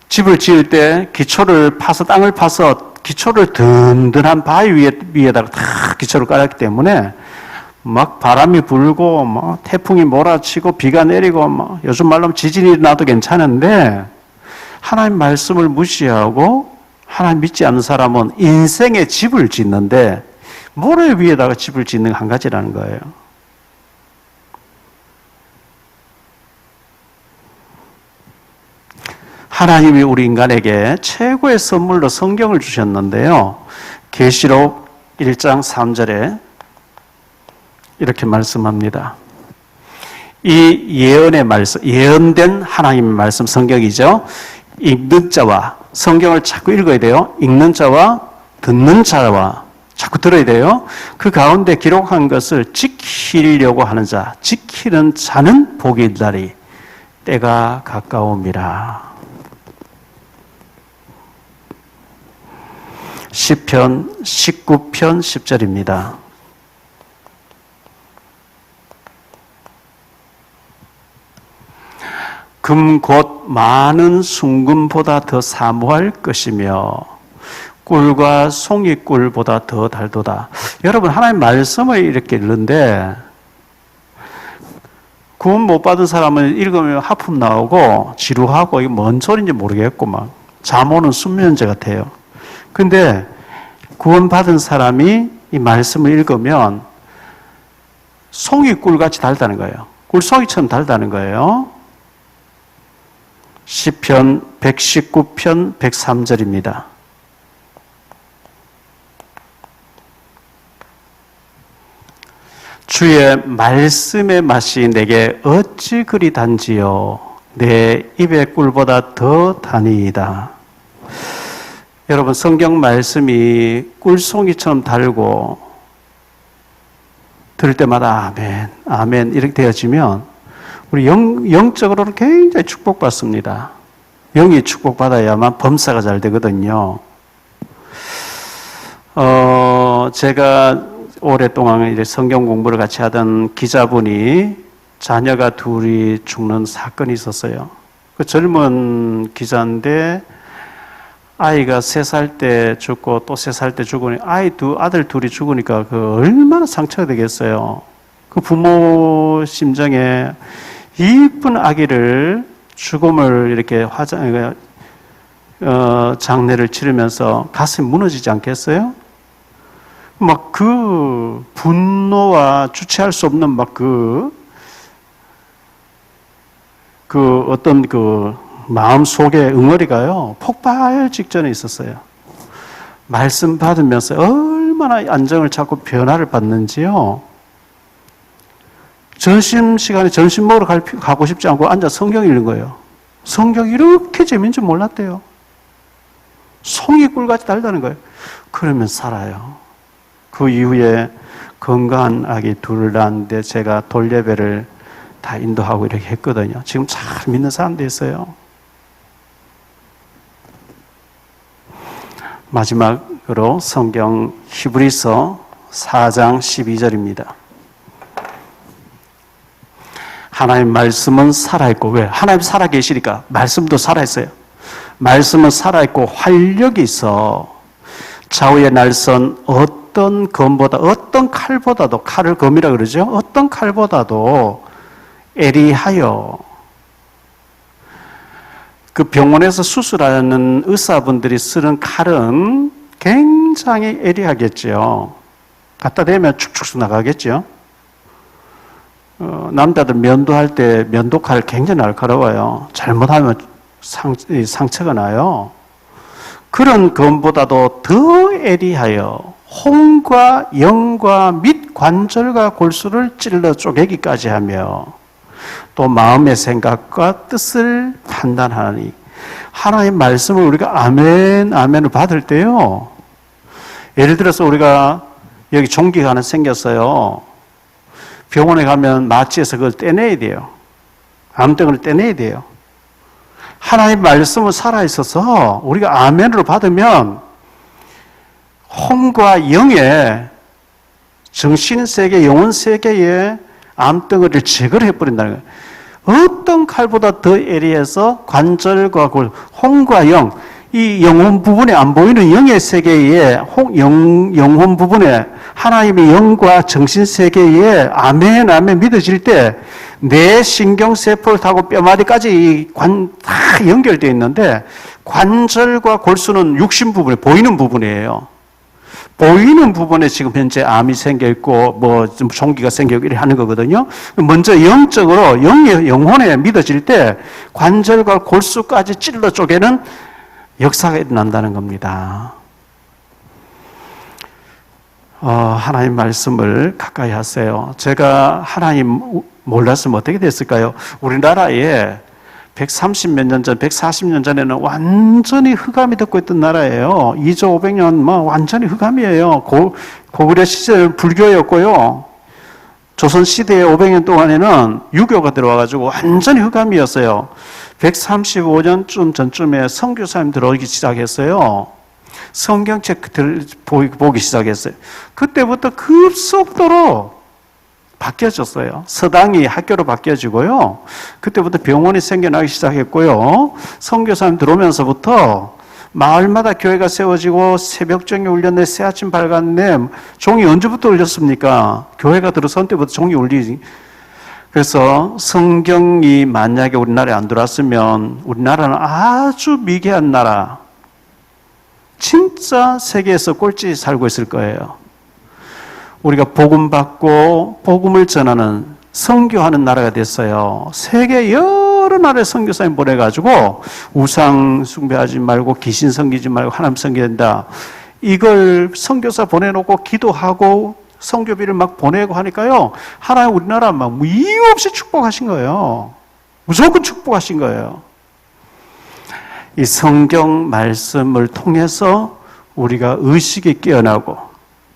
[SPEAKER 2] 집을 지을 때 기초를 파서 땅을 파서 기초를 든든한 바위 위에다가 다 기초를 깔았기 때문에 막 바람이 불고 뭐 태풍이 몰아치고 비가 내리고 뭐 요즘 말로 지진이 나도 괜찮은데 하나님 말씀을 무시하고 하나님 믿지 않는 사람은 인생의 집을 짓는데 모래 위에다가 집을 짓는 한 가지라는 거예요. 하나님이 우리 인간에게 최고의 선물로 성경을 주셨는데요. 계시록 1장 3절에 이렇게 말씀합니다. 이 예언의 말씀, 예언된 하나님의 말씀 성경이죠. 읽는 자와 성경을 자꾸 읽어야 돼요. 읽는 자와 듣는 자와 자꾸 들어야 돼요. 그 가운데 기록한 것을 지키려고 하는 자, 지키는 자는 복이 있다리 때가 가까움이라. 시편 19편 10절입니다. 금 곧 많은 순금보다 더 사모할 것이며 꿀과 송이꿀보다 더 달도다. 여러분 하나님 말씀을 이렇게 읽는데 구원 못 받은 사람은 읽으면 하품 나오고 지루하고 이게 뭔 소리인지 모르겠고 막 잠 오는 수면제 같아요. 근데 구원 받은 사람이 이 말씀을 읽으면 송이꿀같이 달다는 거예요. 꿀송이처럼 달다는 거예요. 시편 119편 103절입니다. 주의 말씀의 맛이 내게 어찌 그리 단지요 내 입의 꿀보다 더 다니이다. 여러분 성경 말씀이 꿀송이처럼 달고 들을 때마다 아멘 아멘 이렇게 되어지면 우리 영적으로는 굉장히 축복받습니다. 영이 축복받아야만 범사가 잘 되거든요. 제가 오랫동안 이제 성경 공부를 같이 하던 기자분이 자녀가 둘이 죽는 사건이 있었어요. 그 젊은 기자인데 아이가 3살 때 죽고 또 3살 때 죽으니 아들 둘이 죽으니까 그 얼마나 상처가 되겠어요. 그 부모 심정에 이쁜 아기를 죽음을 이렇게 장례를 치르면서 가슴이 무너지지 않겠어요? 막 그 분노와 주체할 수 없는 막 어떤 마음 속의 응어리가요, 폭발 직전에 있었어요. 말씀 받으면서 얼마나 안정을 찾고 변화를 받는지요. 점심시간에 점심 먹으러 가고 싶지 않고 앉아 성경 읽는 거예요. 성경이 이렇게 재미있는 줄 몰랐대요. 송이꿀같이 달다는 거예요. 그러면 살아요. 그 이후에 건강한 아기 둘을 낳았는데 제가 돌예배를 다 인도하고 이렇게 했거든요. 지금 잘 믿는 사람도 있어요. 마지막으로 성경 히브리서 4장 12절입니다. 하나님 말씀은 살아있고, 왜? 하나님 살아계시니까 말씀도 살아있어요. 말씀은 살아있고 활력이 있어 좌우의 날선 어떤 어떤 검보다, 어떤 칼보다도, 칼을 검이라 그러죠. 어떤 칼보다도 예리하여, 그 병원에서 수술하는 의사분들이 쓰는 칼은 굉장히 예리하겠죠. 갖다 대면 축축 나가겠죠. 남자들 면도할 때 면도칼 굉장히 날카로워요. 잘못하면 상처가 나요. 그런 검보다도 더 예리하여 홍과 영과 및 관절과 골수를 찔러 쪼개기까지 하며 또 마음의 생각과 뜻을 판단하니, 하나님의 말씀을 우리가 아멘, 아멘을 받을 때요, 예를 들어서 우리가 여기 종기가 하나 생겼어요. 병원에 가면 마취해서 그걸 떼내야 돼요. 암덩이를 떼내야 돼요. 하나님의 말씀은 살아있어서 우리가 아멘으로 받으면 홍과 영의 정신세계, 영혼세계의 암덩어리를 제거를 해버린다는 거예요. 어떤 칼보다 더 예리해서 관절과 골, 홍과 영, 이 영혼 부분에 안 보이는 영의 세계에 영혼 부분에 하나님의 영과 정신 세계에 아멘 아멘 믿어질 때 내 신경세포를 타고 뼈마디까지 다 연결되어 있는데, 관절과 골수는 육신 부분에 보이는 부분이에요. 보이는 부분에 지금 현재 암이 생겨 있고 뭐 좀 종기가 생겨 있고 이렇게 하는 거거든요. 먼저 영적으로 영혼에 믿어질 때 관절과 골수까지 찔러 쪼개는 역사가 일어난다는 겁니다. 하나님 말씀을 가까이 하세요. 제가 하나님 몰랐으면 어떻게 됐을까요? 우리나라에 130몇 년 전, 140년 전에는 완전히 흑암이 덮고 있던 나라예요. 2조 500년, 완전히 흑암이에요. 고구려 시절 불교였고요. 조선 시대의 500년 동안에는 유교가 들어와가지고 완전히 흑암이었어요. 135년쯤 전쯤에 선교사님 들어오기 시작했어요. 성경책들 보기 시작했어요. 그때부터 급속도로 바뀌어졌어요. 서당이 학교로 바뀌어지고요. 그때부터 병원이 생겨나기 시작했고요. 선교사님 들어오면서부터 마을마다 교회가 세워지고 새벽정에 울렸네, 새아침 밝았네. 종이 언제부터 울렸습니까? 교회가 들어선 때부터 종이 울리지. 그래서 성경이 만약에 우리나라에 안 들어왔으면 우리나라는 아주 미개한 나라, 진짜 세계에서 꼴찌 살고 있을 거예요. 우리가 복음 받고 복음을 전하는, 선교하는 나라가 됐어요. 세계 여러 나라에 선교사님 보내가지고 우상 숭배하지 말고 귀신 섬기지 말고 하나님 섬겨야 된다. 이걸 선교사 보내놓고 기도하고 선교비를 막 보내고 하니까요, 하나님 우리나라 막 이유 없이 축복하신 거예요. 무조건 축복하신 거예요. 이 성경 말씀을 통해서 우리가 의식이 깨어나고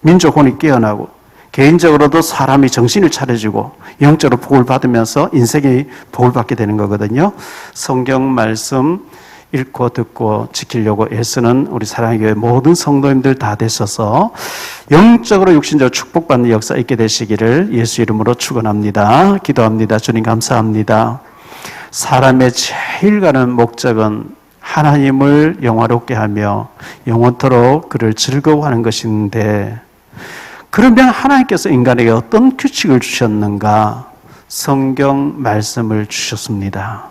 [SPEAKER 2] 민족혼이 깨어나고 개인적으로도 사람이 정신을 차려지고 영적으로 복을 받으면서 인생이 복을 받게 되는 거거든요. 성경 말씀 읽고 듣고 지키려고 애쓰는 우리 사랑의 교회 모든 성도님들 다 되셔서 영적으로 육신적으로 축복받는 역사 있게 되시기를 예수 이름으로 축원합니다. 기도합니다. 주님 감사합니다. 사람의 제일 가는 목적은 하나님을 영화롭게 하며 영원토록 그를 즐거워하는 것인데, 그러면 하나님께서 인간에게 어떤 규칙을 주셨는가? 성경 말씀을 주셨습니다.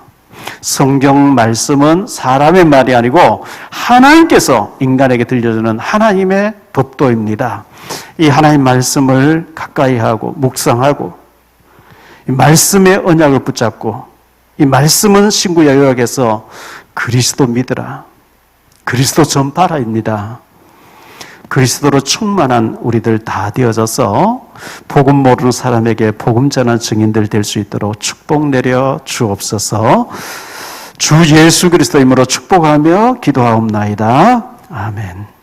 [SPEAKER 2] 성경 말씀은 사람의 말이 아니고 하나님께서 인간에게 들려주는 하나님의 법도입니다. 이 하나님 말씀을 가까이 하고 묵상하고 이 말씀의 언약을 붙잡고, 이 말씀은 신구약 요약에서 그리스도 믿으라, 그리스도 전파라입니다. 그리스도로 충만한 우리들 다 되어져서 복음 모르는 사람에게 복음 전하는 증인들 될 수 있도록 축복 내려 주옵소서. 주 예수 그리스도 이름으로 축복하며 기도하옵나이다. 아멘.